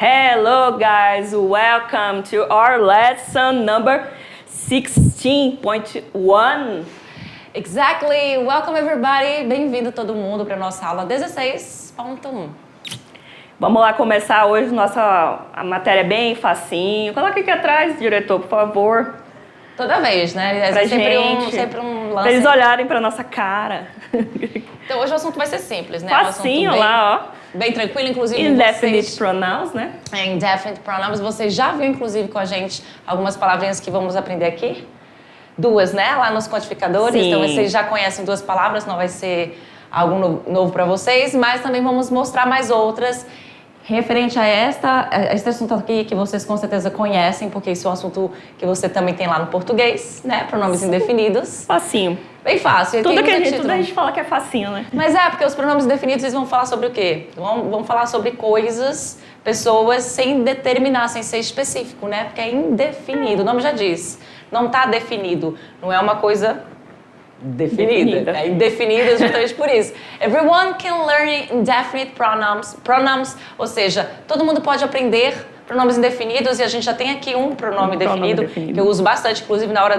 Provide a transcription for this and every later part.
Hello guys, welcome to our lesson number 16.1. Exactly, welcome everybody, bem-vindo todo mundo para nossa aula 16.1. Vamos lá começar hoje a matéria bem facinho. Coloca aqui atrás, diretor, por favor. Toda vez, né? Pra sempre um lance. Pra eles olharem pra nossa cara. Então hoje o assunto vai ser simples, né? Facinho lá, ó. Bem tranquilo, inclusive Indefinite pronouns, né? Indefinite pronouns. Vocês já viram, inclusive, com a gente algumas palavrinhas que vamos aprender aqui? Duas, né? Lá nos codificadores. Sim. Então vocês já conhecem duas palavras, não vai ser algo novo para vocês, mas também vamos mostrar mais outras referente a este assunto aqui que vocês com certeza conhecem, porque isso é um assunto que você também tem lá no português, né? Pronomes indefinidos. Facinho. Bem fácil. Tudo a gente fala que é facinho, né? Mas porque os pronomes indefinidos eles vão falar sobre o quê? Vão falar sobre coisas, pessoas, sem determinar, sem ser específico, né? Porque é indefinido, o nome já diz. Não está definido, não é uma coisa definida. É indefinida justamente por isso. Everyone can learn indefinite pronouns, ou seja, todo mundo pode aprender pronomes indefinidos e a gente já tem aqui um pronome definido que eu uso bastante, inclusive na hora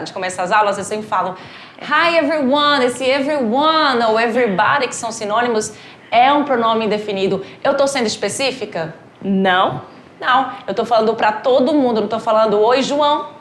de começar as aulas, eu sempre falo Hi everyone, esse everyone ou everybody, que são sinônimos, é um pronome indefinido. Eu estou sendo específica? Não. Não, eu estou falando para todo mundo, não estou falando Oi João.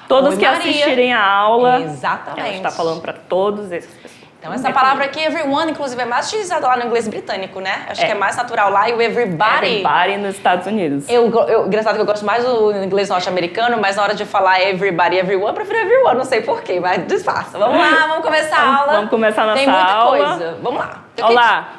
Todos Oi, que Maria. assistirem a aula, exatamente. Ela está falando para todos esses pessoas. Então, essa palavra aqui, everyone, inclusive, é mais utilizada lá no inglês britânico, né? Acho que é mais natural lá. E o everybody... Everybody nos Estados Unidos. Engraçado que eu gosto mais do inglês norte-americano, mas na hora de falar everybody, everyone, eu prefiro everyone, não sei porquê, mas disfarça. Vamos lá, vamos começar a aula. Vamos começar a nossa aula. Tem muita coisa. Vamos lá. Olá.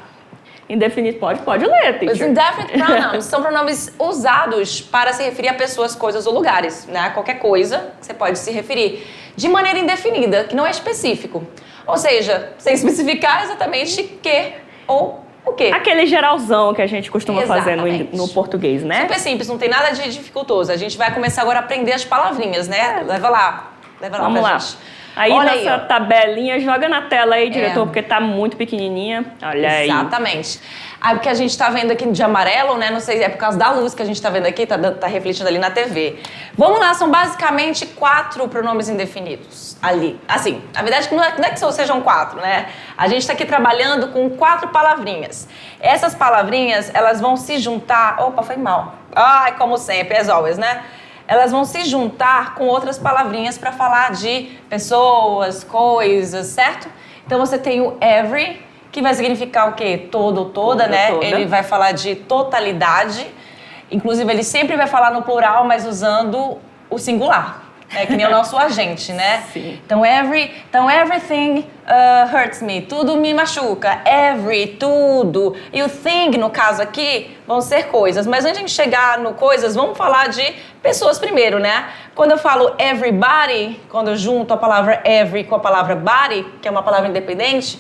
Indefinite, pode ler, teacher. Os indefinite pronouns são pronomes usados para se referir a pessoas, coisas ou lugares, né? Qualquer coisa que você pode se referir de maneira indefinida, que não é específico. Ou seja, sem especificar exatamente que ou o quê. Aquele geralzão que a gente costuma fazer no português, né? Super simples, não tem nada de dificultoso. A gente vai começar agora a aprender as palavrinhas, né? Leva lá Vamos pra lá. gente. Aí Olha nossa aí, tabelinha, joga na tela aí, diretor, porque tá muito pequenininha. Olha aí. Exatamente. Aí o que a gente tá vendo aqui de amarelo, né? Não sei, é por causa da luz que a gente tá vendo aqui, tá refletindo ali na TV. Vamos lá, são basicamente 4 pronomes indefinidos ali. Assim, na verdade, não é que sejam 4, né? A gente tá aqui trabalhando com 4 palavrinhas. Essas palavrinhas, elas vão se juntar... Opa, foi mal. Ai, como sempre, as always, né? Elas vão se juntar com outras palavrinhas para falar de pessoas, coisas, certo? Então você tem o every, que vai significar o quê? Todo, toda, né? Toda. Ele vai falar de totalidade. Inclusive, ele sempre vai falar no plural, mas usando o singular. É que nem o nosso agente, né? Sim. Então, everything hurts me. Tudo me machuca. Tudo. E o thing, no caso aqui, vão ser coisas. Mas antes de chegar no coisas, vamos falar de pessoas primeiro, né? Quando eu falo everybody, quando eu junto a palavra every com a palavra body, que é uma palavra independente,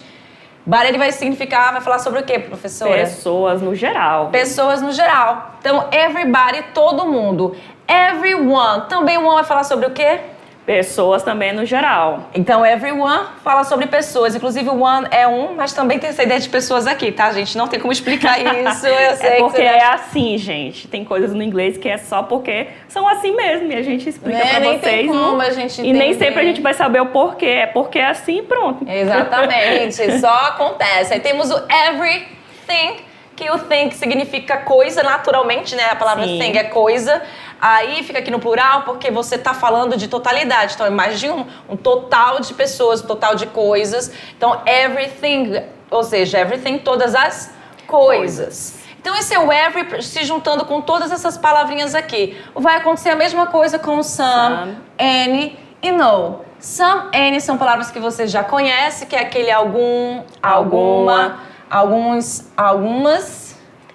body ele vai falar sobre o quê, professora? Pessoas no geral. Pessoas no geral. Então, everybody, todo mundo. Everyone, também one vai falar sobre o quê? Pessoas também no geral. Então, everyone fala sobre pessoas. Inclusive, one é mas também tem essa ideia de pessoas aqui, tá, gente? Não tem como explicar isso. Eu sei porque que é assim, gente. Tem coisas no inglês que é só porque são assim mesmo. E a gente explica pra nem vocês. Tem como a gente e nem sempre a gente vai saber o porquê. É porque é assim e pronto. Exatamente. Só acontece. Aí temos o everything, que o thing significa coisa naturalmente, né? A palavra Sim. thing é coisa. Aí fica aqui no plural porque você está falando de totalidade. Então, imagina um total de pessoas, um total de coisas. Então, everything, ou seja, everything, todas as coisas. Então, esse é o every se juntando com todas essas palavrinhas aqui. Vai acontecer a mesma coisa com some, any e no. Some, any são palavras que você já conhece, que é aquele algum, alguma, algumas,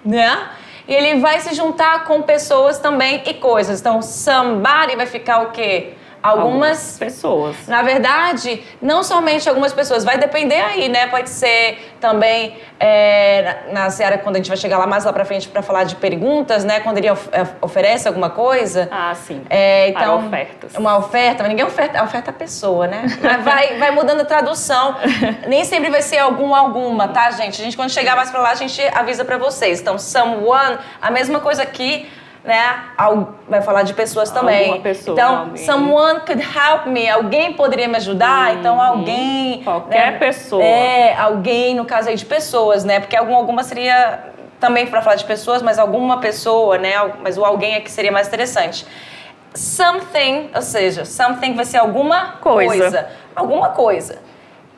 né? E ele vai se juntar com pessoas também e coisas. Então, somebody vai ficar o quê? Algumas pessoas. Na verdade, não somente algumas pessoas, vai depender aí, né? Pode ser também na seara, quando a gente vai chegar lá mais lá pra frente pra falar de perguntas, né? Quando ele oferece alguma coisa. Ah, sim. Então, para ofertas. Uma oferta, mas ninguém oferta a pessoa, né? Mas vai mudando a tradução. Nem sempre vai ser alguma, tá, gente? A gente, quando chegar mais pra lá, a gente avisa pra vocês. Então, someone, a mesma coisa aqui, né? Vai falar de pessoas também. Alguma pessoa, então, alguém. someone could help me. Alguém poderia me ajudar? Então, alguém... Qualquer pessoa. Alguém, no caso aí de pessoas, né? Porque alguma seria também para falar de pessoas, mas alguma pessoa, né? Mas o alguém aqui seria mais interessante. Something, ou seja, something vai ser alguma coisa. Alguma coisa.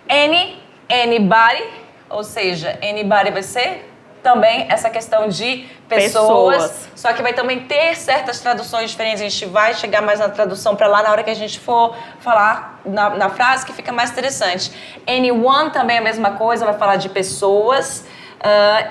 Anybody, ou seja, anybody vai ser também essa questão de pessoas. Só que vai também ter certas traduções diferentes. A gente vai chegar mais na tradução para lá na hora que a gente for falar na frase, que fica mais interessante. Anyone também é a mesma coisa, vai falar de pessoas.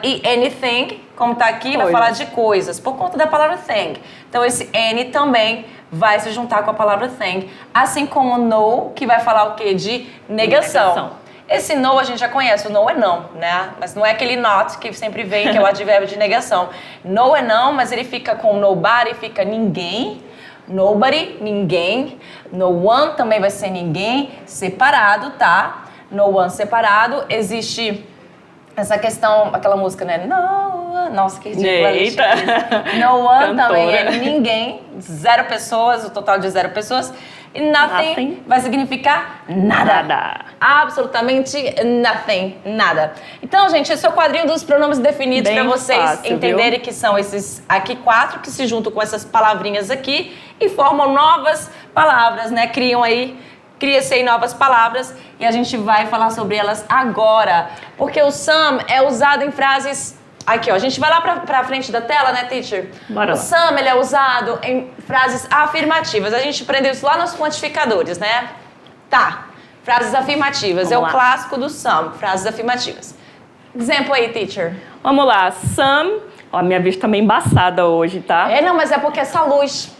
E anything, como está aqui, vai falar de coisas, por conta da palavra thing. Então, esse any também vai se juntar com a palavra thing. Assim como no, que vai falar o quê? De negação. Esse no a gente já conhece, o no é não, né? Mas não é aquele not que sempre vem, que é o advérbio de negação. No é não, mas ele fica com nobody, fica ninguém. Nobody, ninguém. No one também vai ser ninguém, separado, tá? No one separado. Existe essa questão, aquela música, né? No, nossa, que ridícula. Eita! No one também é ninguém, 0 pessoas, o total de 0 pessoas. E nothing vai significar nada. Absolutamente nothing, nada. Então, gente, esse é o quadrinho dos pronomes definidos para vocês fácil, entenderem que são esses aqui 4 que se juntam com essas palavrinhas aqui e formam novas palavras, né? Cria-se aí novas palavras e a gente vai falar sobre elas agora. Porque o some é usado em frases... Aqui, ó, a gente vai lá pra frente da tela, né, teacher? Bora lá. O some, ele é usado em frases afirmativas. A gente aprendeu isso lá nos quantificadores, né? Tá, frases afirmativas. Vamos é lá. O clássico do some, frases afirmativas. Exemplo aí, teacher. Vamos lá, some... Ó, a minha vista tá meio embaçada hoje, tá? Não, mas é porque essa luz...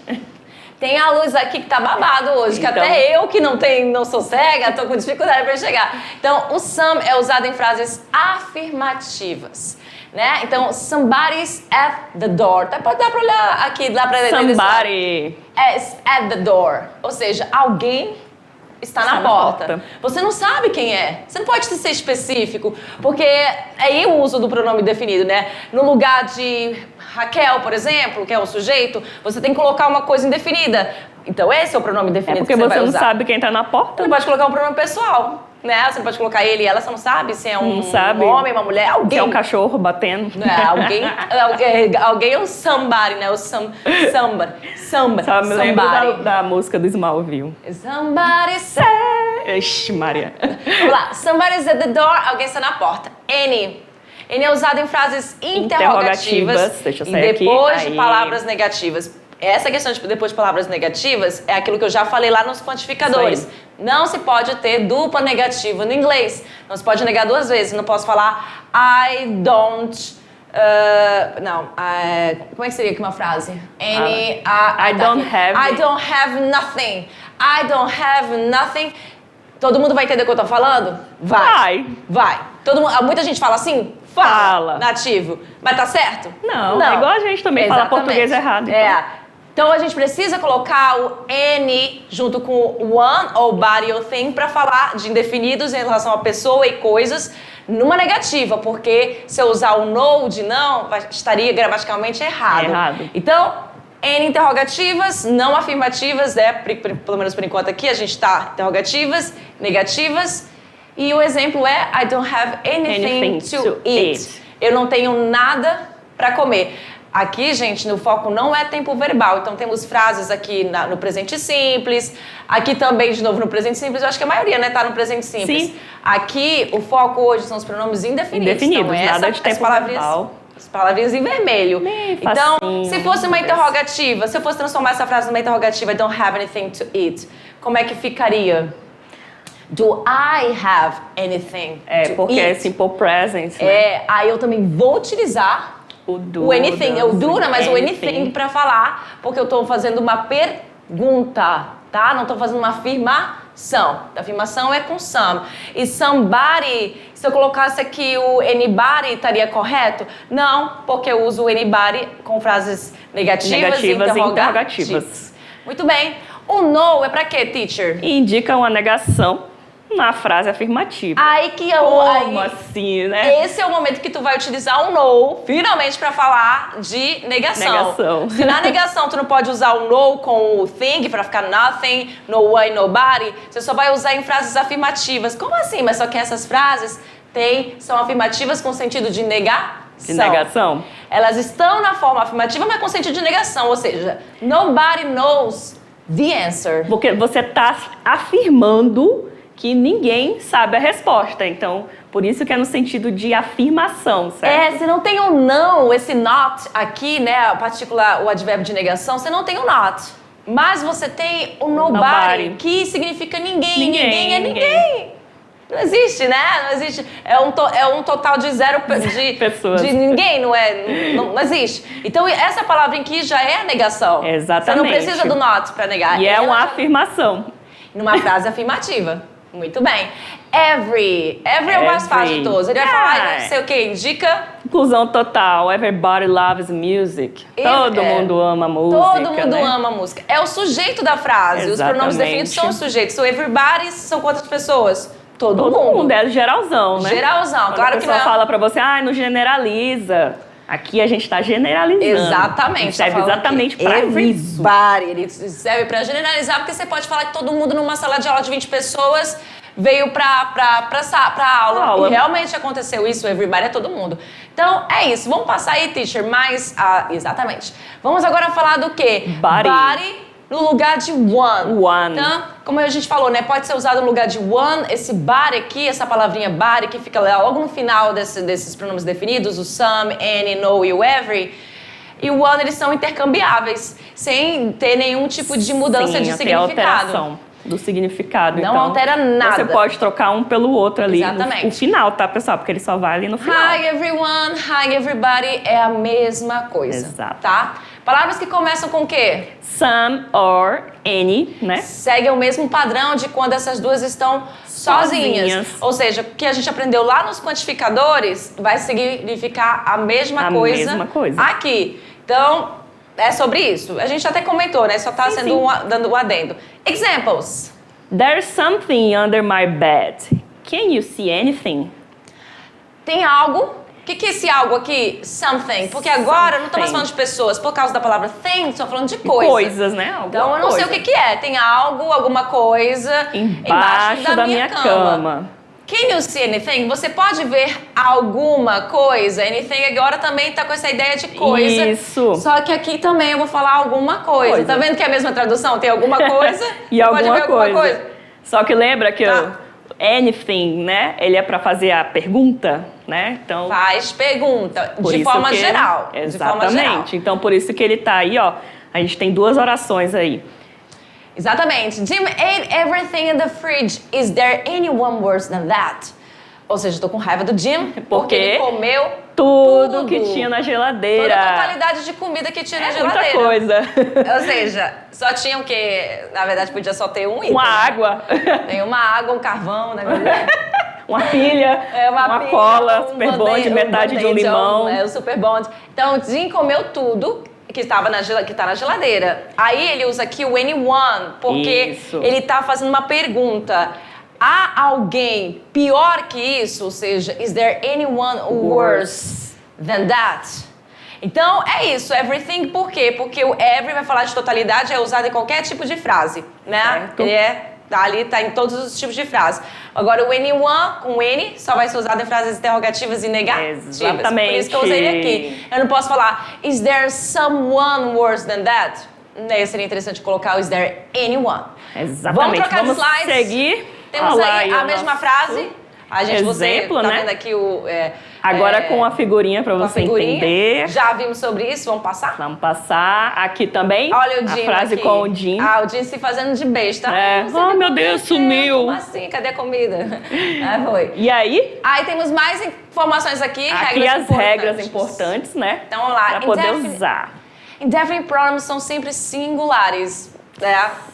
Tem a luz aqui que tá babado hoje, que Então. até eu que não sou cega, tô com dificuldade para chegar. Então, o some é usado em frases afirmativas, né? Então, somebody's at the door. Pode dar para olhar aqui, dá para ler. Somebody. Is at the door. Ou seja, alguém está na porta. Você não sabe quem é. Você não pode ser específico, porque aí o uso do pronome definido, né? No lugar de Raquel, por exemplo, que é o sujeito, você tem que colocar uma coisa indefinida. Então esse é o pronome definido porque que você vai não usar. sabe quem tá na porta. Você não pode colocar um pronome pessoal, né? Você não pode colocar ele e ela, você não sabe se é um sabe. homem, uma mulher, alguém. Se é um cachorro batendo. Alguém é um somebody, né? O samba. Só me lembro da música do Smallville. Somebody say. Ixi, Maria. Vamos lá. Somebody's at the door. Alguém está na porta. Any é usado em frases interrogativas. Deixa eu e sair depois aqui. de palavras negativas. Essa questão de depois de palavras negativas é aquilo que eu já falei lá nos quantificadores. Não se pode ter dupla negativa no inglês. Não se pode negar 2 vezes. Não posso falar I don't... como é que seria aqui uma frase? I don't have nothing. I don't have nothing. Todo mundo vai entender o que eu tô falando? Vai. Muita gente fala assim? Fala. Nativo. Mas tá certo? Não. É igual a gente também fala português errado. Então. Então a gente precisa colocar o any junto com o one ou body ou thing para falar de indefinidos em relação a pessoa e coisas numa negativa, porque se eu usar o no de não, estaria gramaticalmente errado. Então, N interrogativas, não afirmativas, pelo menos por enquanto aqui a gente está interrogativas, negativas. E o exemplo é I don't have anything to eat. Eu não tenho nada para comer. Aqui, gente, no foco não é tempo verbal. Então, temos frases aqui no presente simples. Aqui também, de novo, no presente simples. Eu acho que a maioria, né, tá no presente simples. Sim. Aqui, o foco hoje são os pronomes indefinidos. Indefinidos, nada de tempo verbal. As palavrinhas em vermelho. Então, se fosse uma interrogativa, se eu fosse transformar essa frase numa interrogativa, I don't have anything to eat, como é que ficaria? Do I have anything to porque eat? é simple present, né? Aí eu também vou utilizar o anything, mas o anything para falar, porque eu estou fazendo uma pergunta. tá? Não tô fazendo uma afirmação. A afirmação é com some. E somebody, se eu colocasse aqui o anybody, estaria correto? Não, porque eu uso o anybody com frases negativas e interrogativas. Muito bem. O no é pra quê, teacher? Indica uma negação na frase afirmativa. Aí que eu... Como assim, né? Esse é o momento que tu vai utilizar o no, finalmente, pra falar de negação. Se na negação tu não pode usar o no com o thing, pra ficar nothing, no way, nobody, você só vai usar em frases afirmativas. Como assim? Mas só que essas frases são afirmativas com sentido de negação. De negação? Elas estão na forma afirmativa, mas com sentido de negação. Ou seja, nobody knows the answer. Porque você tá afirmando que ninguém sabe a resposta. Então, por isso que é no sentido de afirmação, certo? Se não tem o não, esse not aqui, né, o advérbio de negação, você não tem o not. Mas você tem o nobody, que significa ninguém. Ninguém é ninguém. Não existe, né? Não existe. É um total de zero de pessoas. De ninguém, não existe. Então, essa palavra aqui já é a negação. Exatamente. Você não precisa do not para negar. E é uma afirmação. Numa frase afirmativa. Muito bem. Every é o mais fácil de todos. Ele vai falar, não sei o que, indica... Inclusão total. Everybody loves music. Todo mundo ama música. Todo mundo ama música. É o sujeito da frase. Exatamente. Os pronomes definidos são os sujeitos. So, everybody são quantas pessoas? Todo mundo. É geralzão, né? Geralzão. Quando claro a que pessoa não. fala pra você, não generaliza. Aqui a gente tá generalizando. Exatamente. Serve exatamente pra isso. Everybody. Ele serve pra generalizar, porque você pode falar que todo mundo numa sala de aula de 20 pessoas veio pra aula. E realmente aconteceu isso, everybody é todo mundo. Então, é isso. Vamos passar aí, teacher, exatamente. Vamos agora falar do quê? Body no lugar de one. Então, como a gente falou, né? Pode ser usado no lugar de one. Esse body aqui, essa palavrinha body, que fica logo no final desses pronomes definidos, o some, any, no e o every. E o one, eles são intercambiáveis, sem ter nenhum tipo de mudança de significado. Do significado. Não então, altera nada. Você pode trocar um pelo outro ali. Exatamente. No final, tá, pessoal? Porque ele só vai ali no final. Hi everyone, hi everybody é a mesma coisa. Exato. Tá? Palavras que começam com o quê? Some or any, né? Seguem o mesmo padrão de quando essas duas estão sozinhas. Ou seja, o que a gente aprendeu lá nos quantificadores vai significar a mesma coisa aqui. Então, é sobre isso. A gente até comentou, né? Só tá dando um adendo. Examples. There's something under my bed. Can you see anything? Tem algo. O que é esse algo aqui? Something. Porque agora não estamos falando de pessoas. Por causa da palavra thing, estamos falando de coisas. Coisas, né? Então, eu não sei o que é. Tem algo, alguma coisa embaixo da minha cama. Can you see anything? Você pode ver alguma coisa? Anything agora também tá com essa ideia de coisa. Isso. Só que aqui também eu vou falar alguma coisa. Tá vendo que é a mesma tradução? Tem alguma coisa e alguma pode ver alguma coisa. Só que lembra que anything, né? Ele é para fazer a pergunta, né? Então faz pergunta de forma geral. Exatamente. De forma geral. Então por isso que ele tá aí, ó. A gente tem duas orações aí. Exatamente. Jim ate everything in the fridge. Is there anyone worse than that? Ou seja, estou com raiva do Jim porque ele comeu tudo que tinha na geladeira. Toda a totalidade de comida que tinha na geladeira. Muita coisa. Ou seja, só tinha o quê? Na verdade, podia só ter um item. Uma água. Tem uma água, um carvão, né? Uma pilha, uma cola, super bond, metade de um limão. O super bond. Então, o Jim comeu tudo que tá na geladeira. Aí ele usa aqui o anyone, porque ele tá fazendo uma pergunta. Há alguém pior que isso? Ou seja, is there anyone worse than that? Então, é isso. Everything, por quê? Porque o every vai falar de totalidade, é usado em qualquer tipo de frase, né? Certo. Ele tá em todos os tipos de frase. Agora, o anyone, com N, só vai ser usado em frases interrogativas e negativas. Exatamente. Por isso que eu usei ele aqui. Eu não posso falar, is there someone worse than that? Daí seria interessante colocar o is there anyone. Exatamente. Vamos trocar de slides. Seguir. Temos aí a mesma frase. A gente, exemplo, você tá né? vendo aqui agora com a figurinha para você entender. Já vimos sobre isso, vamos passar? Vamos passar aqui também. Olha o Jim a frase aqui. Com o Jim. O Jim se fazendo de besta. Meu Deus, sumiu. Como assim? Cadê a comida? Foi. E aí? Aí temos mais informações aqui. Aqui as regras importantes, né? Então vamos lá. Para poder usar. Indefinite pronouns são sempre singulares.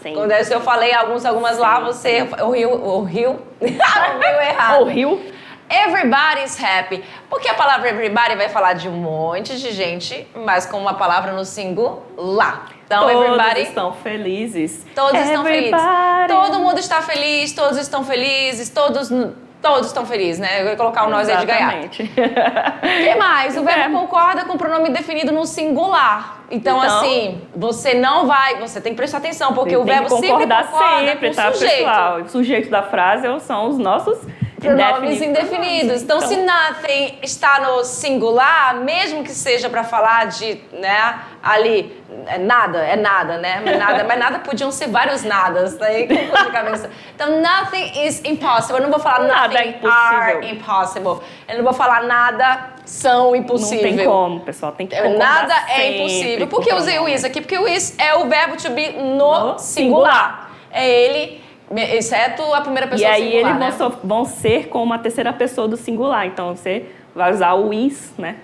Sim. Quando eu falei algumas lá, você ouviu errado. Ouviu? Everybody's happy. Porque a palavra everybody vai falar de um monte de gente, mas com uma palavra no singular. Então, Todos everybody... estão felizes. Todos estão felizes. Everybody. Todo mundo está feliz, todos estão felizes, todos estão felizes, né? Eu vou colocar o nós aí de gaiato. Exatamente. O que mais? O verbo concorda com o pronome definido no singular. Então, assim, você não vai... Você tem que prestar atenção, porque o verbo sempre concorda sempre, com tá, o sujeito. pessoal? O sujeito da frase são os nossos Pronomes indefinidos. Então, se nothing está no singular, mesmo que seja para falar de, né, ali, é nada, né? Mas nada podiam ser vários nadas, né? De cabeça. Então, nothing is impossible. Eu não vou falar Nada nothing é impossível. are impossible. Eu não vou falar nada são impossível. Não tem como, pessoal. Tem que concordar Nada é sempre impossível. com Por que eu o usei o pronome. is aqui? Porque o is é o verbo to be no No singular. É ele, exceto a primeira E pessoa aí singular, eles né? vão ser com uma terceira pessoa do singular. Então você vai usar o is, né?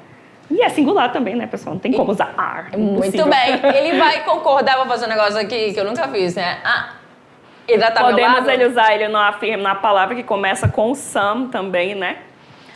E é singular também, né, pessoal? Não tem como usar are. Muito Impossível. bem. Ele vai concordar, vou fazer um negócio aqui que eu nunca fiz, né? Ele já tá ao meu Podemos lado? usar ele na palavra que começa com some também, né?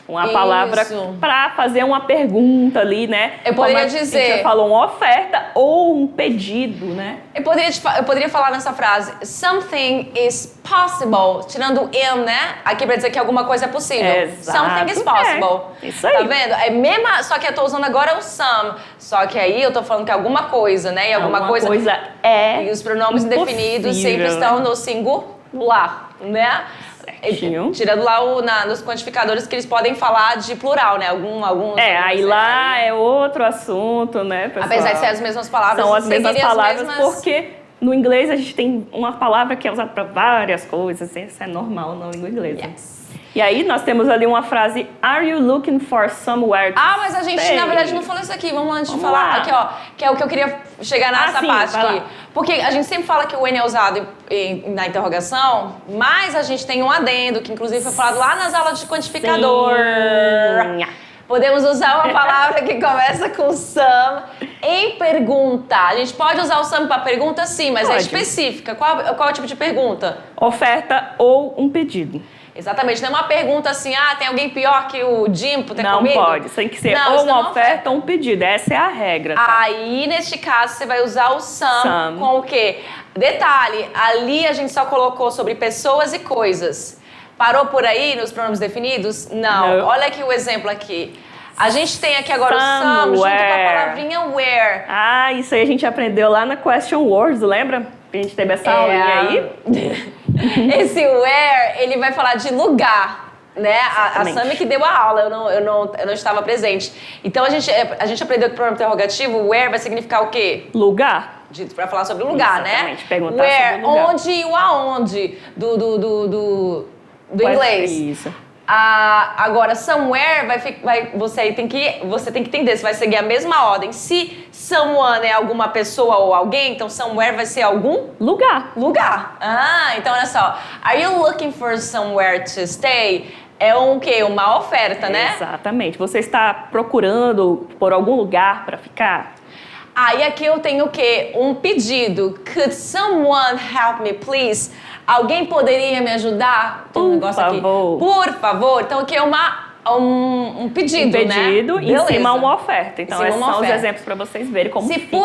Uma palavra Isso. para fazer uma pergunta ali, né? Eu poderia Como a dizer- gente falou, uma oferta ou um pedido, né? Eu poderia falar nessa frase, something is possible, tirando in, né? Aqui pra dizer que alguma coisa é possível. Exato. Something is possible. Isso aí. Tá vendo? É mesma, só que eu tô usando agora o some. Só que aí eu tô falando que alguma coisa, né? E alguma coisa é E os pronomes indefinidos impossível, sempre né? estão no singular, né? Certinho. Tirando lá nos quantificadores que eles podem falar de plural, né? Alguns. Aí lá é outro assunto, né, pessoal? Apesar de ser as mesmas palavras, São as mesmas seguirem palavras, mesmas- porque no inglês a gente tem uma palavra que é usada para várias coisas, isso é normal na língua inglesa. Yes. E aí nós temos ali uma frase, are you looking for somewhere to Mas a gente, stay? na verdade, não falou isso aqui. Vamos antes de Vamos falar. lá. Aqui, ó. Que é o que eu queria chegar nessa sim, parte vai aqui. lá. Porque a gente sempre fala que o N é usado na interrogação, mas a gente tem um adendo, que inclusive foi falado lá nas aulas de quantificador. Sim. Podemos usar uma palavra que começa com some em pergunta. A gente pode usar o some para pergunta, sim, mas é Pode. específica. Qual é o tipo de pergunta? Oferta ou um pedido. Exatamente, não é uma pergunta assim, tem alguém pior que o Jim por ter Não comido? pode, tem que ser Não, ou isso não é uma oferta ou um pedido. Essa é a regra, tá? Aí, neste caso, você vai usar o some Some. com o quê? Detalhe, ali a gente só colocou sobre pessoas e coisas. Parou por aí nos pronomes definidos? Não. Não. Olha aqui o exemplo aqui. A gente tem aqui agora o some junto com a Somewhere. palavrinha where. Isso aí a gente aprendeu lá na Question Words, lembra? A gente teve essa aulinha aí. Esse where, ele vai falar de lugar, né? A Exatamente. Sami que deu a aula, eu não estava presente. Então, a gente aprendeu que o pronome interrogativo, where, vai significar o quê? Lugar. Para falar sobre o lugar, Exatamente, né? perguntar Where, sobre o lugar. onde e o aonde do Quais- inglês. Isso. Agora, somewhere, você tem que entender se vai seguir a mesma ordem. Se someone é alguma pessoa ou alguém, então somewhere vai ser algum Lugar. lugar. Então olha só. Are you looking for somewhere to stay? É um quê? Uma oferta, né? Exatamente. Você está procurando por algum lugar para ficar? Aí aqui eu tenho o quê? Um pedido. Could someone help me, please? Alguém poderia me ajudar? Tem um Por negócio favor. aqui. Por favor. Então aqui é um pedido, Um pedido né? e em Beleza. cima uma oferta. Então, Em cima esses uma são os oferta. exemplos para vocês verem como Se fica.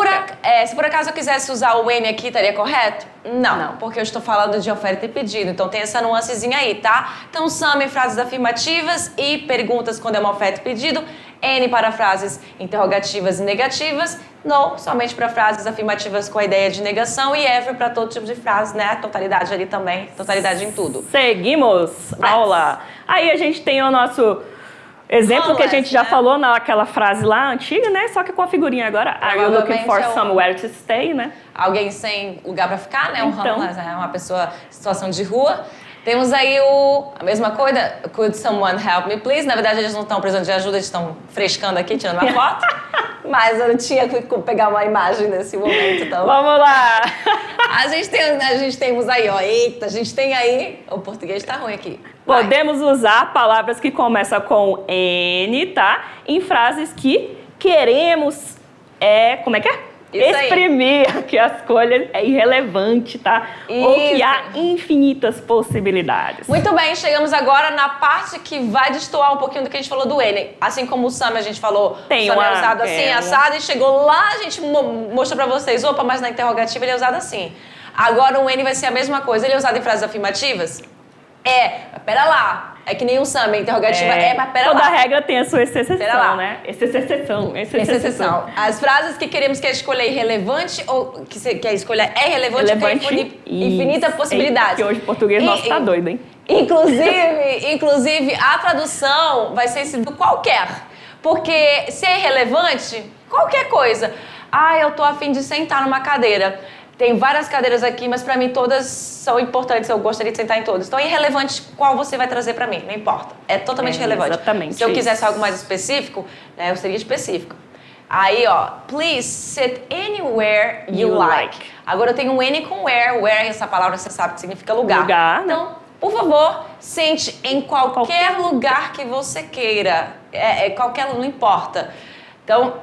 por acaso eu quisesse usar o N aqui, estaria correto? Não, porque eu estou falando de oferta e pedido. Então tem essa nuancezinha aí, tá? Então some em frases afirmativas e perguntas quando é uma oferta e pedido. N para frases interrogativas e negativas. No, somente para frases afirmativas com a ideia de negação. E every para todo tipo de frase, né? Totalidade ali também. Totalidade em tudo. Seguimos aula. Aí a gente tem o nosso exemplo que a gente já né? falou naquela frase lá antiga, né? Só que com a figurinha agora. Are you looking for Provavelmente é somewhere to stay, né? Alguém sem lugar para ficar, né? Um Então. homeless, né? Uma pessoa em situação de rua. Temos aí a mesma coisa, could someone help me please? Na verdade, eles não estão precisando de ajuda, eles estão frescando aqui, tirando uma foto. Mas eu não tinha que pegar uma imagem nesse momento, então... Vamos lá! A gente temos aí, ó, eita, a gente tem aí... O português tá ruim aqui. Vai. Podemos usar palavras que começam com N, tá? Em frases que queremos, como é que é? Isso aí. exprimir que a escolha é irrelevante, tá? Ou que Isso. há infinitas possibilidades. Muito bem, chegamos agora na parte que vai destoar um pouquinho do que a gente falou do N. Assim como o Sam, a gente falou, Tem o Sam é uma- usado assim, é, assado, e chegou lá, a gente mostrou pra vocês, opa, mas na interrogativa ele é usado assim. Agora o N vai ser a mesma coisa, ele é usado em frases afirmativas? Mas pera lá. É que nem o Sam, a interrogativa mas pera Toda lá. regra tem a sua Pera lá. exceção, né? Exceção. Exceção. As frases que queremos que a escolha é irrelevante ou que a escolha é relevante, Relevante, tem infinita isso. possibilidade. Eita, que hoje o português nosso tá doido, hein? Inclusive, a tradução vai ser sido qualquer. Porque se é irrelevante, qualquer coisa. Eu tô a fim de sentar numa cadeira. Tem várias cadeiras aqui, mas pra mim todas são importantes. Eu gostaria de sentar em todas. Então, é irrelevante qual você vai trazer pra mim, não importa. É totalmente relevante. Exatamente. Se eu quisesse isso. algo mais específico, né, eu seria específico. Aí, please sit anywhere you You like. like. Agora eu tenho um N com where. Where, essa palavra você sabe que significa lugar. Lugar, né? Então, por favor, sente em qualquer lugar que você queira. Qualquer, não importa. Então,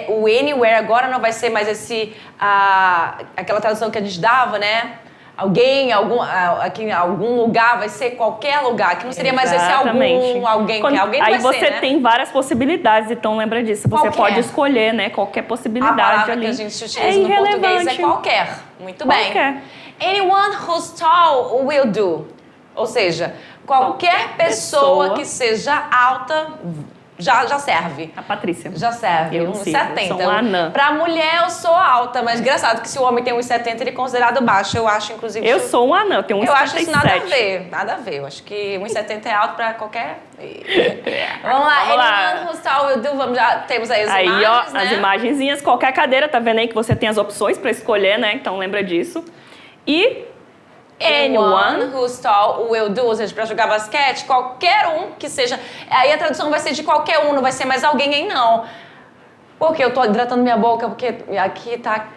o anywhere agora não vai ser mais aquela tradução que a gente dava, né? Alguém, aqui em algum lugar, vai ser qualquer lugar, que não seria mais esse alguém, que alguém aí vai você ser, né? tem várias possibilidades, então lembra disso. Você Qualquer. pode escolher, né? Qualquer A possibilidade palavra ali. que a gente utiliza no português é qualquer. Muito Qualquer. bem. Anyone who's tall will do. Ou seja, qualquer pessoa que seja alta já serve. A Patrícia. Já serve, Eu não sei, 1,70. eu sou uma anã. Pra mulher, eu sou alta, mas engraçado que se o homem tem 1,70, ele é considerado baixo. Eu acho, inclusive... Eu sou uma anã, eu tenho 1,77. Eu acho isso nada a ver, nada a ver. Eu acho que 1,70 é alto pra qualquer... Vamos lá, Vamos lá. anyone who's tall will do. Já temos aí as Aí, imagens, ó, né? as imagenzinhas, qualquer cadeira, tá vendo aí que você tem as opções pra escolher, né? Então lembra disso. E Anyone who's tall will do, ou seja, pra jogar basquete, qualquer um que seja. Aí a tradução vai ser de qualquer um, não vai ser mais alguém aí, não. Porque eu tô hidratando minha boca, porque aqui tá...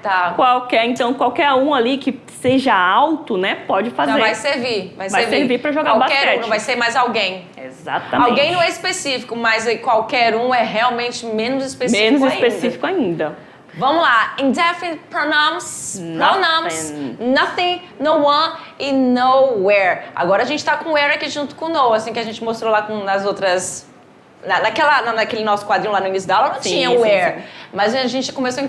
então qualquer um ali que seja alto, né? Pode fazer. Já vai servir, Vai servir pra jogar qualquer basquete. Um, não vai ser mais alguém. Exatamente. Alguém não é específico, mas aí qualquer um é realmente menos específico Menos ainda. específico ainda. Vamos lá. Indefinite pronouns. Nothing, no one e nowhere. Agora a gente tá com where aqui junto com no, assim que a gente mostrou lá nas outras... Naquele nosso quadrinho lá no início da aula não tinha where. Sim. Mas a gente começou a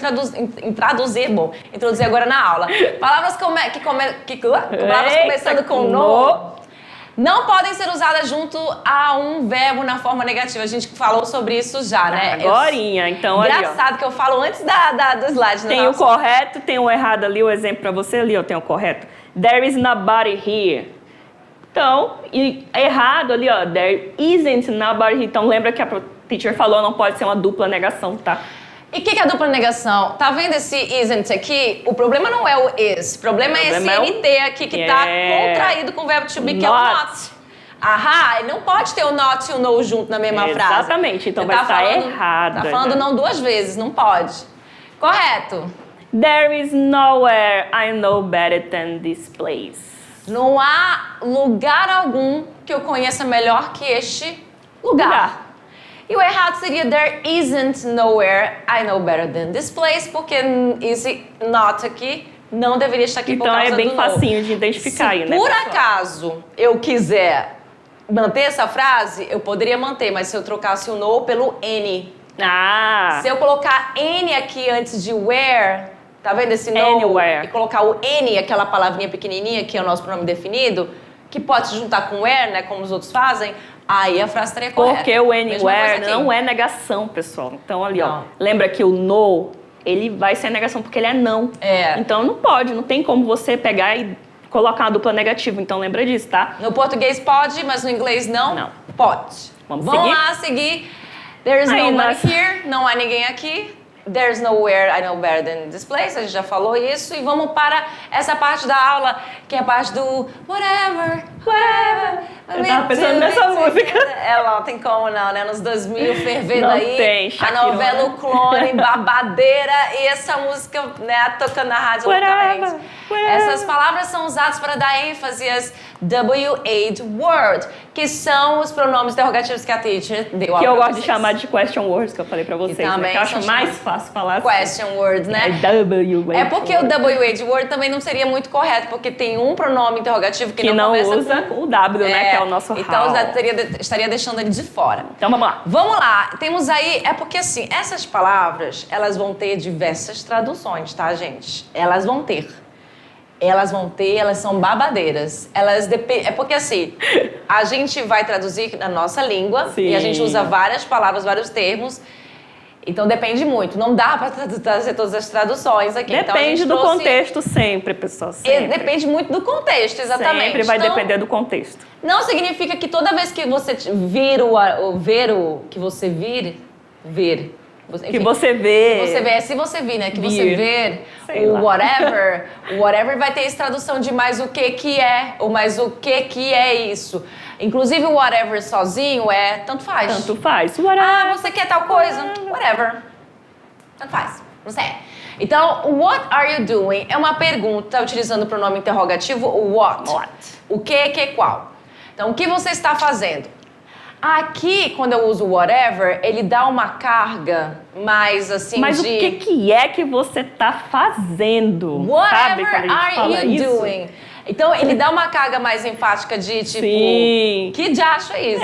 introduzir agora na aula. Palavras começando com no não podem ser usadas junto a um verbo na forma negativa. A gente falou sobre isso já, né? Agorinha, então ali, ó. Engraçado que eu falo antes do slide. Tem o correto, tem o errado ali, o exemplo pra você ali, ó, tem o correto. There is nobody here. Então, errado ali, ó, there isn't nobody here. Então lembra que a teacher falou, não pode ser uma dupla negação, tá? E o que é a dupla negação? Tá vendo esse isn't aqui? O problema não é o is. O problema é esse NT aqui que tá contraído com o verbo to be, que é o not. Ahá, não pode ter o not e o no junto na mesma frase. Exatamente, então vai estar errado. Tá falando não duas vezes, não pode. Correto. There is nowhere I know better than this place. Não há lugar algum que eu conheça melhor que este lugar. E o errado seria there isn't nowhere I know better than this place, porque esse not aqui não deveria estar aqui por causa do Então é bem facinho de identificar aí, né? Se por acaso eu quiser manter essa frase, eu poderia manter, mas se eu trocasse o no pelo N. Se eu colocar N aqui antes de where, tá vendo esse no? Anywhere. E colocar o N, aquela palavrinha pequenininha que é o nosso pronome definido, que pode se juntar com where, né, como os outros fazem, aí a frase estaria correta. Porque o anywhere não é negação, pessoal. Então ali, ó, lembra que o no, ele vai ser negação porque ele é não. Então não pode, não tem como você pegar e colocar uma dupla negativa. Então lembra disso, tá? No português pode, mas no inglês não? Não. Pode. Vamos lá seguir. There's nobody here, não há ninguém aqui. There's nowhere I know better than this place. A gente já falou isso. E vamos para essa parte da aula, que é a parte do whatever. Eu tava pensando nessa música. Ela não tem como não, né? Nos 2000, fervendo não aí. Tem, Shakira, a novela O Clone, babadeira. E essa música, né, tocando na rádio loucamente. Essas palavras são usadas para dar ênfase às W-8 word, que são os pronomes interrogativos que a teacher deu. Que eu gosto de chamar de question words, que eu falei pra vocês, né? Que eu acho mais fácil. fácil falar assim. question words, né? É WH. É porque o WH word também não seria muito correto, porque tem um pronome interrogativo que não começa usa com... o W, né? Que é o nosso Então, how. estaria deixando ele de fora. Então, vamos lá. Vamos lá. Temos aí... É porque, assim, essas palavras, elas vão ter diversas traduções, tá, gente? Elas vão ter, elas são babadeiras. É porque, assim, a gente vai traduzir na nossa língua. Sim. E a gente usa várias palavras, vários termos. Então, depende muito. Não dá para trazer todas as traduções aqui. Depende então, do contexto sempre, pessoal. Sempre. Depende muito do contexto, exatamente. Sempre vai então, depender do contexto. Não significa que toda vez que você vir que você vir, ver... Enfim, Que você vê. Se você vir, né? Que você Vir. ver Sei o lá. whatever, o whatever vai ter essa tradução de mais o que é, ou mais o que é isso. Inclusive o whatever sozinho é tanto faz. Tanto faz. Whatever. Ah, você quer tal coisa? Whatever. Tanto faz. Não sei. Então, what are you doing? É uma pergunta utilizando o pronome interrogativo what. What. O que qual. Então, o que você está fazendo? Aqui, quando eu uso whatever, ele dá uma carga mais assim Mas de... o que é que você tá fazendo? Sabe Whatever quando a gente are fala you isso? doing? Então, ele dá uma carga mais enfática de tipo... Sim. Que diacho é isso?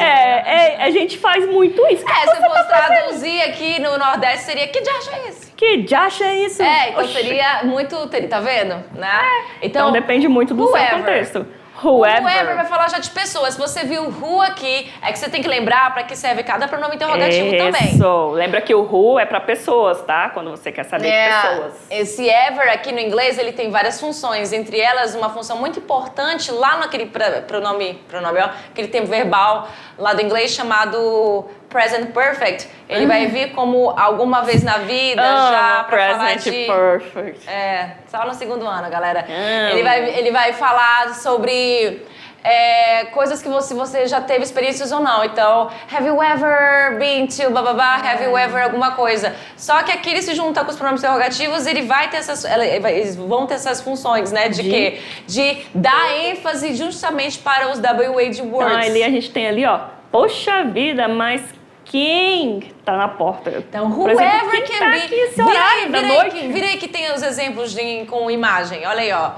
A gente faz muito isso. Se fosse traduzir aqui no Nordeste, seria que diacho é isso? Que diacho é isso? Então Oxi. seria muito... Tá vendo? Né? Então depende muito do seu whoever. contexto. Whoever vai falar já de pessoas. Se você viu who aqui, é que você tem que lembrar para que serve cada pronome interrogativo também. Isso. Lembra que o who é para pessoas, tá? Quando você quer saber de pessoas. Esse ever aqui no inglês, ele tem várias funções. Entre elas, uma função muito importante lá naquele pronome, ó, aquele tempo verbal lá do inglês chamado present perfect. Ele vai vir como alguma vez na vida já para falar de... Present perfect. Só no segundo ano, galera. Amo. Ele vai falar sobre coisas que você já teve experiências ou não. Então, have you ever been to bababá? Have you ever alguma coisa? Só que aqui ele se junta com os pronomes interrogativos, eles vão ter essas funções, né? De quê? De dar ênfase justamente para os WH words. Então, ali a gente tem ali, ó. Poxa vida, mas quem tá na porta? Então, Por exemplo, whoever quem can tá be. aqui esse horário da noite? Vira aí que tem os exemplos com imagem. Olha aí, ó.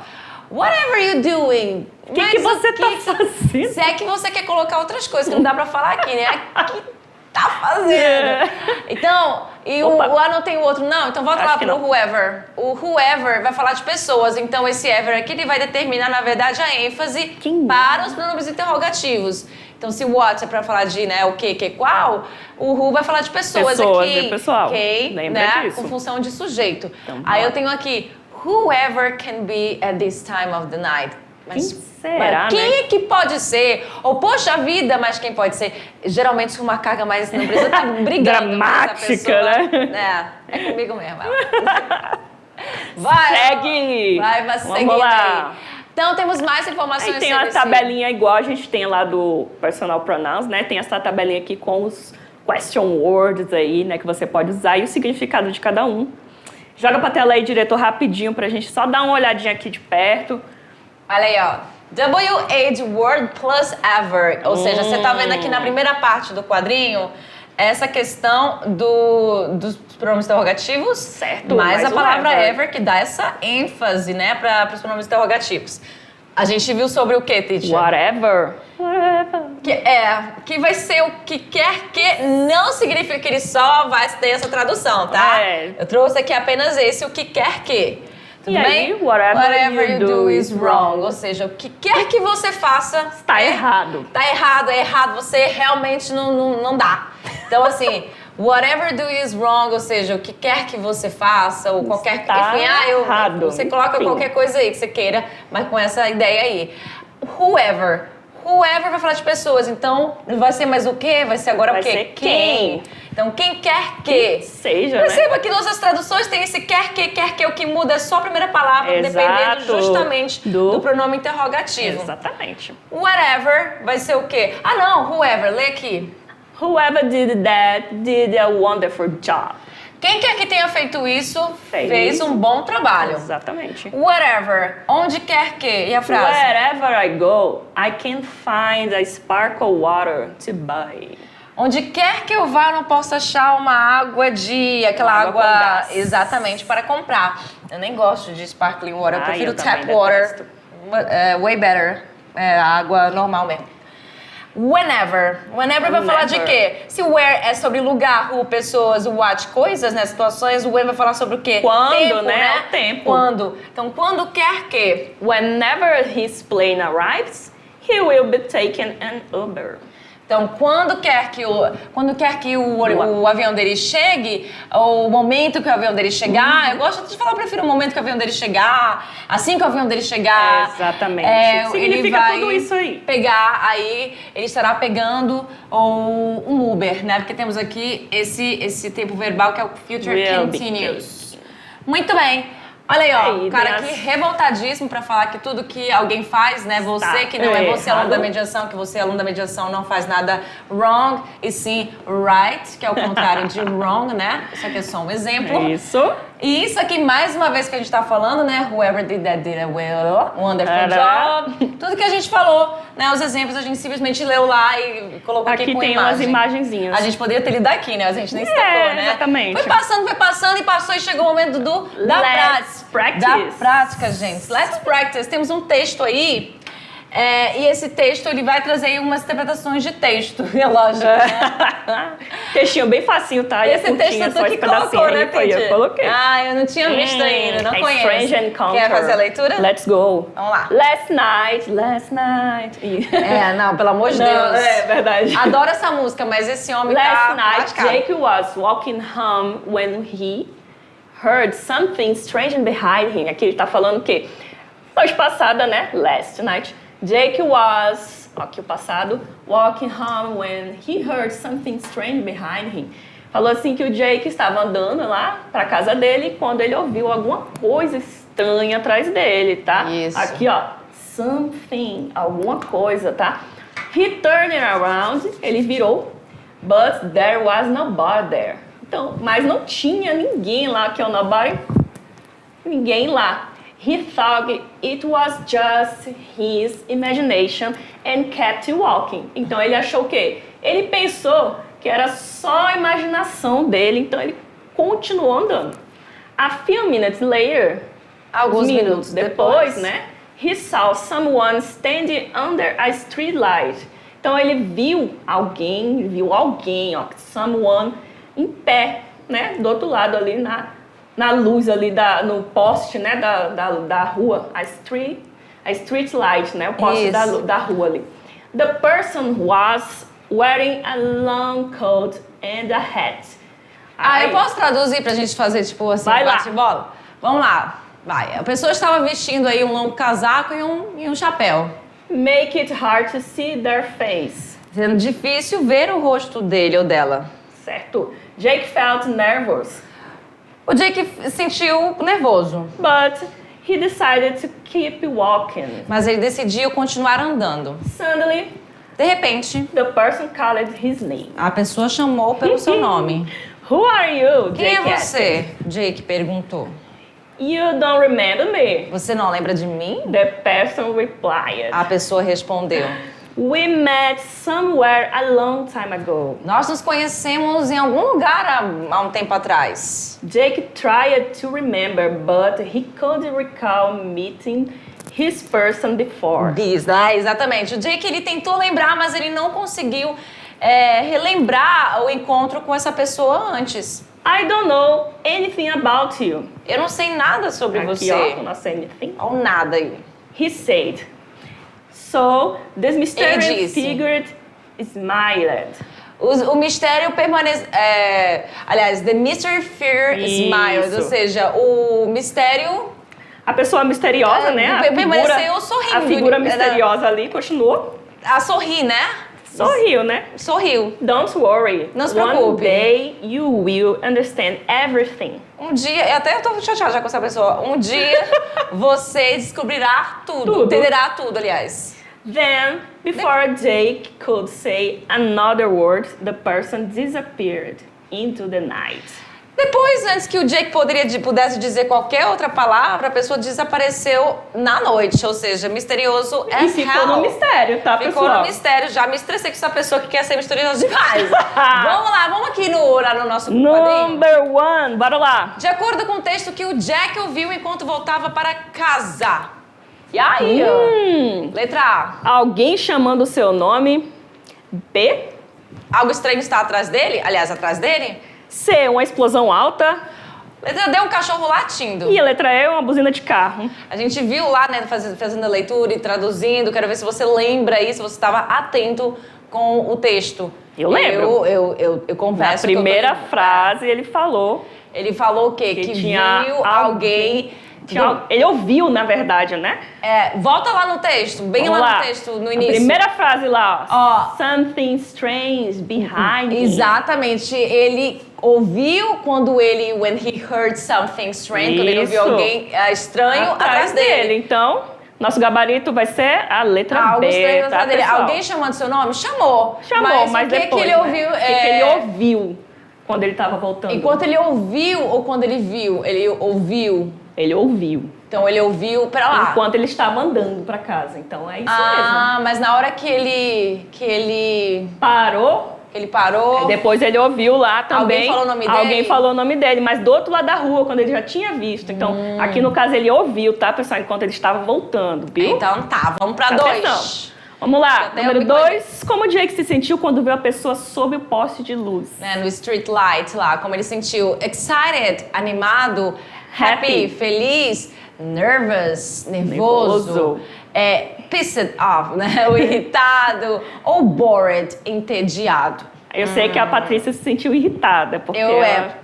Whatever you doing. O que você tá fazendo? Se é que você quer colocar outras coisas que não dá pra falar aqui, né? Que tá fazendo. Então, e o não tem o outro, não? Então volta lá pro whoever. O whoever vai falar de pessoas. Então esse ever aqui ele vai determinar, na verdade, a ênfase para os pronomes interrogativos. Então, se o what é pra falar de, né, o que, qual, o who vai falar de pessoas aqui. De pessoal. Quem, Lembra né, disso. com função de sujeito. Então, aí eu tenho aqui, whoever can be at this time of the night. Mas quem será, quem né? é que pode ser? Ou, poxa vida, mas quem pode ser? Geralmente com uma carga mais... Não precisa estar brigando. Dramática, né? É comigo mesmo. Vai, Segue! Vai seguindo lá. aí. Então, temos mais informações Aí tem sobre uma tabelinha igual a gente tem lá do Personal Pronouns, né? Tem essa tabelinha aqui com os question words aí, né? Que você pode usar e o significado de cada um. Joga pra tela aí, diretor, rapidinho pra gente só dar uma olhadinha aqui de perto. Olha aí, ó. WH word plus ever. Ou seja, você tá vendo aqui na primeira parte do quadrinho essa questão dos pronomes interrogativos. Certo. Mais a o palavra ever que dá essa ênfase, né, para os pronomes interrogativos. A gente viu sobre o que, teacher? Whatever. Que vai ser o que quer que, não significa que ele só vai ter essa tradução, tá? Eu trouxe aqui apenas esse, o que quer que. Tudo bem? Aí, whatever you do is wrong. Ou seja, o que quer que você faça... Está errado. Tá errado, é errado. Você realmente não dá. Então, assim... Whatever do is wrong, ou seja, o que quer que você faça, ou qualquer... Está errado. Você coloca qualquer coisa aí que você queira, mas com essa ideia aí. Whoever vai falar de pessoas, então não vai ser mais o quê? Vai ser agora o quê? Ser quem. Então, quem quer que... Seja, Perceba né? que nas traduções tem esse quer que, o que muda é só a primeira palavra, dependendo justamente do pronome interrogativo. Exatamente. Whatever vai ser o quê? Ah, não, whoever, lê aqui. Whoever did that did a wonderful job. Quem quer que tenha feito isso, fez um bom trabalho. Exatamente. Whatever, onde quer que. E a frase? Wherever I go, I can find a sparkle water to buy. Onde quer que eu vá, eu não posso achar uma água aquela Água com água gás. exatamente para comprar. Eu nem gosto de sparkling water, eu prefiro eu tap também water. detesto. Way better. Água normal mesmo. Whenever vai falar de quê? Se where é sobre lugar, who, pessoas, what, coisas, né? Situações, o when vai falar sobre o quê? Quando, tempo, né? O tempo. Quando. Então, quando quer que. Whenever his plane arrives, he will be taken an Uber. Então, quando quer que o avião dele chegue, ou o momento que o avião dele chegar, eu gosto de falar, eu prefiro o momento que o avião dele chegar, assim que o avião dele chegar. Exatamente. Ele Significa vai tudo isso aí. pegar, aí ele estará pegando um Uber, né? Porque temos aqui esse tempo verbal que é o future Will be continuous. Muito bem. Olha aí, ó, Aí, o cara tem aqui revoltadíssimo pra falar que tudo que alguém faz, né, você que não é você aluno da mediação, que você aluno da mediação não faz nada wrong, e sim right, que é o contrário de wrong, né? Isso aqui é só um exemplo. Isso. E isso aqui, mais uma vez que a gente tá falando, né? Whoever did that did a wonderful job. Tudo que a gente falou, né? Os exemplos a gente simplesmente leu lá e colocou aqui com tem imagem. umas imagenzinhas. A gente poderia ter lido aqui, né? A gente nem se tocou, né? Exatamente. Foi passando e passou e chegou o momento da Let's practice. Da prática, gente. Let's practice. Temos um texto aí. E esse texto, ele vai trazer aí umas interpretações de texto, é lógico, né? Textinho bem facinho, tá? Esse texto só tu que esse pedacinho colocou, né, aí, foi eu Peter? coloquei. Ah, eu não tinha visto ainda, não conheço. Strange Encounter. Quer fazer a leitura? Let's go. Vamos lá. Last night. Não, pelo amor de Deus. É verdade. Adoro essa música, mas esse homem Last tá night, lascado. Jake was walking home when he heard something strange behind him. Aqui ele tá falando o quê? Noite passada, né? Last night. Jake was, aqui o passado, walking home when he heard something strange behind him. Falou assim que o Jake estava andando lá pra casa dele quando ele ouviu alguma coisa estranha atrás dele, tá? Isso. Aqui, ó, something, alguma coisa, tá? He turned around, ele virou, but there was nobody there. Então, mas não tinha ninguém lá, que é o nobody, ninguém lá. He thought it was just his imagination and kept walking. Então ele achou o quê? Ele pensou que era só a imaginação dele, então ele continuou andando. A few minutes later, alguns minutos depois, né? He saw someone standing under a street light. Então ele viu alguém, ó, someone em pé, né? Do outro lado ali na luz ali, no poste, né, da rua, a street light, né, o poste da rua ali. The person was wearing a long coat and a hat. Eu posso traduzir pra gente fazer, tipo assim, Vai lá. bate-bola? Vamos lá, vai. A pessoa estava vestindo aí um longo casaco e um chapéu. Make it hard to see their face. Sendo difícil ver o rosto dele ou dela. Certo. Jake felt nervous. O Jake se sentiu nervoso, But he decided to keep walking. mas ele decidiu continuar andando. Suddenly, De repente, the person called his name. a pessoa chamou pelo seu nome. Who are you? Quem é Jake você? Jake perguntou. asked. You don't remember me? Você não lembra de mim? The person replied. A pessoa respondeu. We met somewhere a long time ago. Nós nos conhecemos em algum lugar há um tempo atrás. Jake tried to remember, but he couldn't recall meeting his person before. Exatamente. O Jake, ele tentou lembrar, mas ele não conseguiu relembrar o encontro com essa pessoa antes. I don't know anything about you. Eu não sei nada sobre Aqui, você. ó, not say anything. Ou nada aí. He said. So, this mysterious Ele disse. figure smiled. O mistério permanece... aliás, the mystery fear Isso. smiled. Ou seja, o mistério... A pessoa misteriosa, né? A permaneceu sorrindo. A figura misteriosa ali continuou. A sorrir, né? Sorriu, né? Sorriu. Don't worry. Não se One preocupe. day you will understand everything. Um dia, até eu tô chateada já com essa pessoa. Um dia você descobrirá tudo. Tudo. Entenderá tudo, aliás. Then, before Jake could say another word, the person disappeared into the night. Depois, antes que o Jake pudesse dizer qualquer outra palavra, a pessoa desapareceu na noite, ou seja, misterioso E ficou no mistério, tá, Ficou pessoal? no mistério, já me estressei com essa pessoa que quer ser misteriosa demais. Vamos lá, vamos aqui no nosso quadrinho. Number 1, bora lá. De acordo com o texto que o Jack ouviu enquanto voltava para casa. E aí, ó, letra A. Alguém chamando o seu nome. B. Algo estranho está atrás dele? Aliás, atrás dele? C, uma explosão alta. Letra D, um cachorro latindo. E a letra E, uma buzina de carro. A gente viu lá, né, fazendo a leitura e traduzindo. Quero ver se você lembra aí, se você estava atento com o texto. Eu lembro. Eu confesso. Na primeira frase, ele falou. Ele falou o quê? Que tinha viu alguém... Ele ouviu, na verdade, né? Volta lá no texto, bem Vamos lá no texto, no início. A primeira frase lá, ó. Ó. Something strange behind me. Exatamente. Ele ouviu when he heard something strange, quando ele ouviu Isso. alguém estranho atrás dele. Então, nosso gabarito vai ser a letra Algo B, estranho tá, atrás dele. pessoal? Alguém chamando seu nome? Chamou. Chamou, mas o que depois, que ele né? ouviu? O que ele ouviu quando ele tava voltando? Enquanto ele ouviu ou quando ele viu? Ele ouviu. Ele ouviu. Então ele ouviu, pera lá. Enquanto ele estava andando pra casa. Então é isso Mas na hora que ele mesmo. Parou. ele parou. Depois ele ouviu lá Alguém também. falou o nome dele? Alguém falou o nome dele, mas do outro lado da rua, quando ele já tinha visto. Então, aqui no caso ele ouviu, tá, pessoal? Enquanto ele estava voltando, viu? Então tá, vamos pra Presta 2. atenção. Vamos lá, tem número alguma 2. Como o Jake se sentiu quando viu a pessoa sob o poste de luz? Né, no street light lá, como ele sentiu excited, animado, happy, Happy. feliz, nervous, nervoso, Nervoso. pissed off, né, o irritado, ou bored, entediado. Eu sei que a Patrícia se sentiu irritada, porque Eu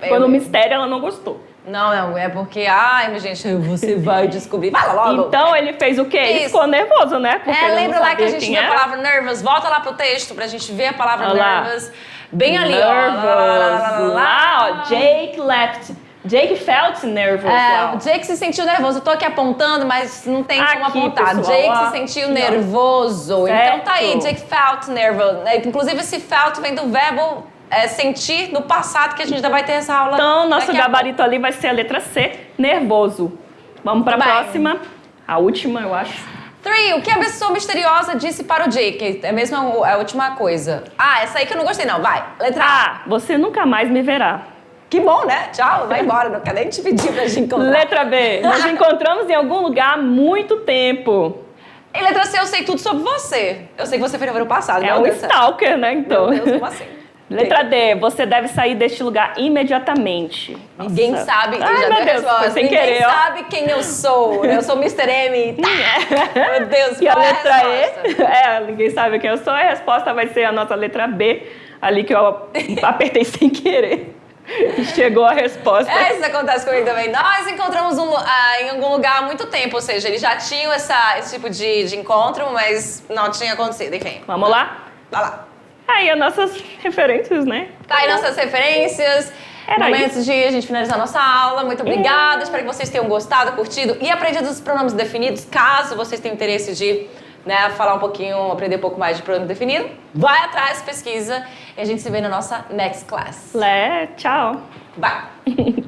quando o mistério ela não gostou. Não, é porque, ai, minha gente, você vai descobrir. Vai lá logo. Então ele fez o quê? Ele Isso. ficou nervoso, né? Porque ele não lembra lá que a sabia gente quem viu a era. palavra nervous? Volta lá pro texto pra gente ver a palavra Olha lá. nervous. Bem ali, Nervous. ó. Lá, ó, Jake left. Jake felt nervous lá. O Jake se sentiu nervoso. Eu tô aqui apontando, mas não tem como Aqui, apontar. pessoal, Jake ó. se sentiu Aqui, ó. nervoso. Certo. Então tá aí, Jake felt nervous. Inclusive esse felt vem do verbo sentir no passado, que a gente ainda vai ter essa aula. Então, nosso daqui a gabarito ali vai ser a letra C, nervoso. Vamos pra Muito bem. próxima. A última, eu acho. 3. O que a pessoa misteriosa disse para o Jake? É mesmo a última coisa. Essa aí que eu não gostei, não. Vai. Letra A. A, você nunca mais me verá. Que bom, né? Tchau, vai embora. Não quero nem te pedir pra gente encontrar. Letra B, nos encontramos em algum lugar há muito tempo. E letra C, eu sei tudo sobre você. Eu sei que você fez no ano passado. É meu um Deus do céu. stalker, né? Então. Meu Deus, como assim? Letra D, você deve sair deste lugar imediatamente. Ninguém Nossa. sabe. Ai, já meu deu a Deus, resposta. foi sem Ninguém querer, ó. sabe quem eu sou. Eu sou Mr. M. Tá. Meu Deus, E a qual é letra resposta? E, ninguém sabe quem eu sou. A resposta vai ser a nossa letra B, ali que eu apertei sem querer. Chegou a resposta. Isso acontece comigo também. Nós encontramos em algum lugar há muito tempo, ou seja, eles já tinham esse tipo de encontro, mas não tinha acontecido, enfim. Vamos lá? Vai lá. Aí as nossas referências, né? Tá aí nossas referências. Era Momentos de a gente finalizar nossa aula. Muito obrigada. Espero que vocês tenham gostado, curtido e aprendido os pronomes definidos. Caso vocês tenham interesse de falar um pouquinho, aprender um pouco mais de pronome definido, vai atrás, pesquisa e a gente se vê na nossa next class. Tchau. Bye!